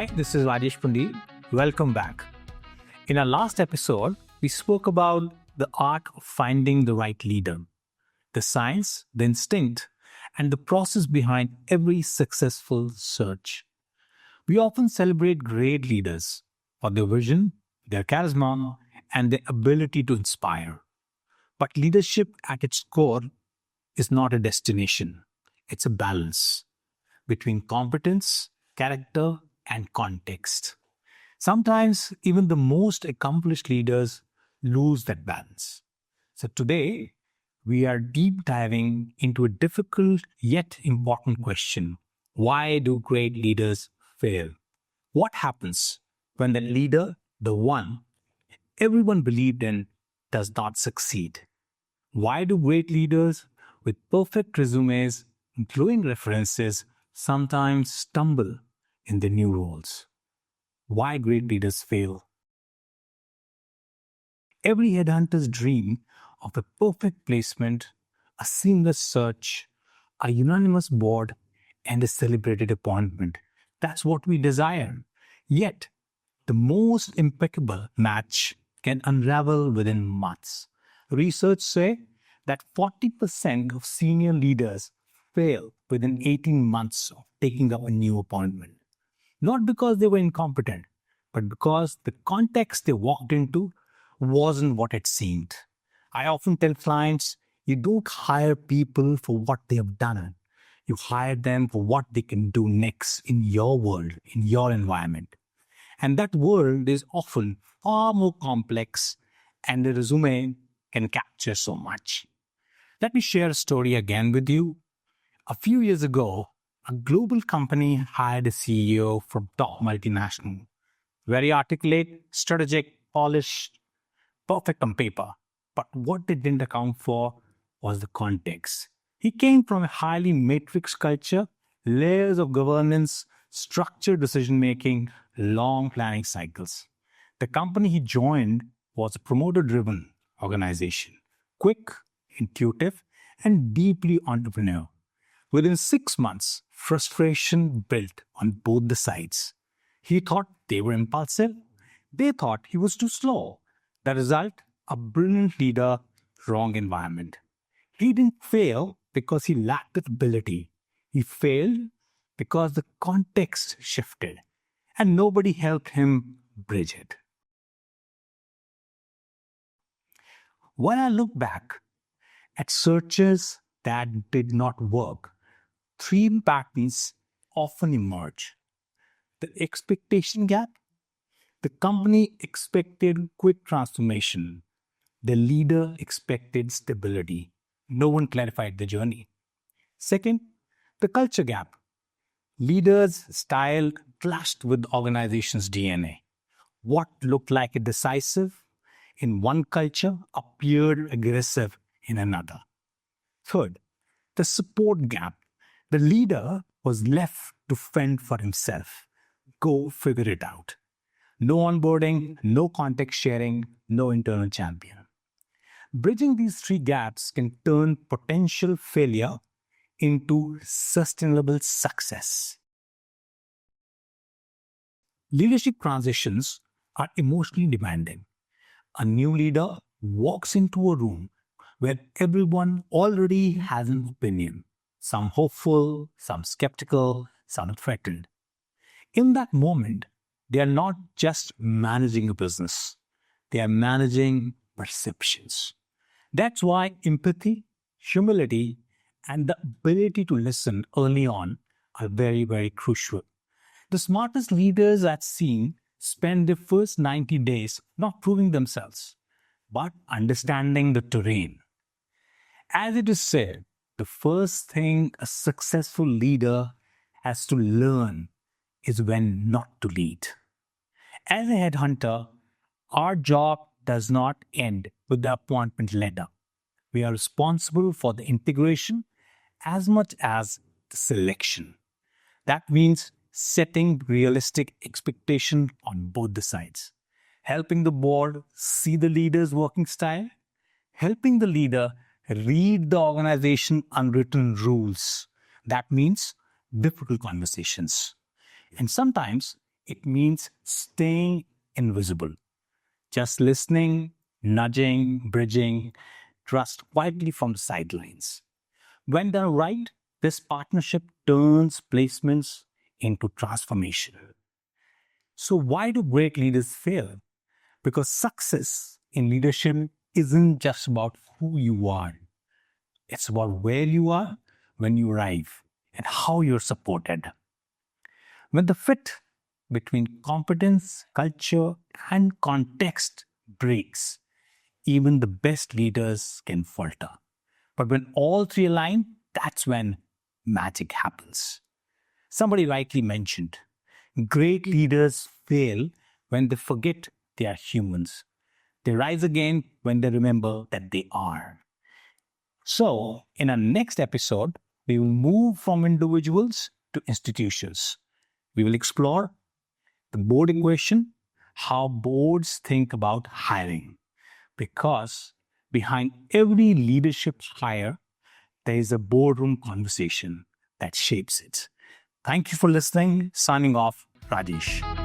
Hi, this is Rajesh Pundir. Welcome back. In our last episode, we spoke about the art of finding the right leader, the science, the instinct, and the process behind every successful search. We often celebrate great leaders for their vision, their charisma, and their ability to inspire. But leadership at its core is not a destination, it's a balance between competence, character, and context. Sometimes even the most accomplished leaders lose that balance. So today, we are deep diving into a difficult yet important question. Why do great leaders fail? What happens when the leader, the one everyone believed in, does not succeed? Why do great leaders with perfect resumes, glowing references, sometimes stumble in their new roles? Why great leaders fail? Every headhunter's dream of a perfect placement, a seamless search, a unanimous board, and a celebrated appointment. That's what we desire. Yet, the most impeccable match can unravel within months. Research say that 40% of senior leaders fail within 18 months of taking up a new appointment. Not because they were incompetent, but because the context they walked into wasn't what it seemed. I often tell clients, you don't hire people for what they have done. You hire them for what they can do next in your world, in your environment. And that world is often far more complex, and the resume can capture so much. Let me share a story again with you. A few years ago, a global company hired a CEO from top multinational. Very articulate, strategic, polished, perfect on paper. But what they didn't account for was the context. He came from a highly matrix culture, layers of governance, structured decision-making, long planning cycles. The company he joined was a promoter-driven organization, quick, intuitive, and deeply entrepreneurial. Within 6 months, frustration built on both the sides. He thought they were impulsive. They thought he was too slow. The result, a brilliant leader, wrong environment. He didn't fail because he lacked the ability. He failed because the context shifted and nobody helped him bridge it. When I look back at searches that did not work, 3 patterns often emerge. The expectation gap. The company expected quick transformation. The leader expected stability. No one clarified the journey. Second, the culture gap. Leaders' style clashed with organization's DNA. What looked like a decisive in one culture appeared aggressive in another. Third, the support gap. The leader was left to fend for himself. Go figure it out. No onboarding, no context sharing, no internal champion. Bridging these 3 gaps can turn potential failure into sustainable success. Leadership transitions are emotionally demanding. A new leader walks into a room where everyone already has an opinion. Some hopeful, some skeptical, some threatened. In that moment, they are not just managing a business. They are managing perceptions. That's why empathy, humility, and the ability to listen early on are very, very crucial. The smartest leaders I've seen spend the first 90 days not proving themselves, but understanding the terrain. As it is said, the first thing a successful leader has to learn is when not to lead. As a headhunter, our job does not end with the appointment letter. We are responsible for the integration as much as the selection. That means setting realistic expectation on both the sides, helping the board see the leader's working style, helping the leader read the organization's unwritten rules. That means difficult conversations. And sometimes It means staying invisible, just listening, nudging, bridging, trust quietly from the sidelines. When done right, this partnership turns placements into transformation. So, why do great leaders fail? Because success in leadership isn't just about who you are, it's about where you are when you arrive and how you're supported. When the fit between competence, culture, and context breaks, even the best leaders can falter. But when all three align, that's when magic happens. Somebody rightly mentioned great leaders fail when they forget they are humans. They rise again when they remember that they are. So, in our next episode, we will move from individuals to institutions. We will explore the board equation, how boards think about hiring. Because behind every leadership hire, there is a boardroom conversation that shapes it. Thank you for listening. Signing off, Rajesh.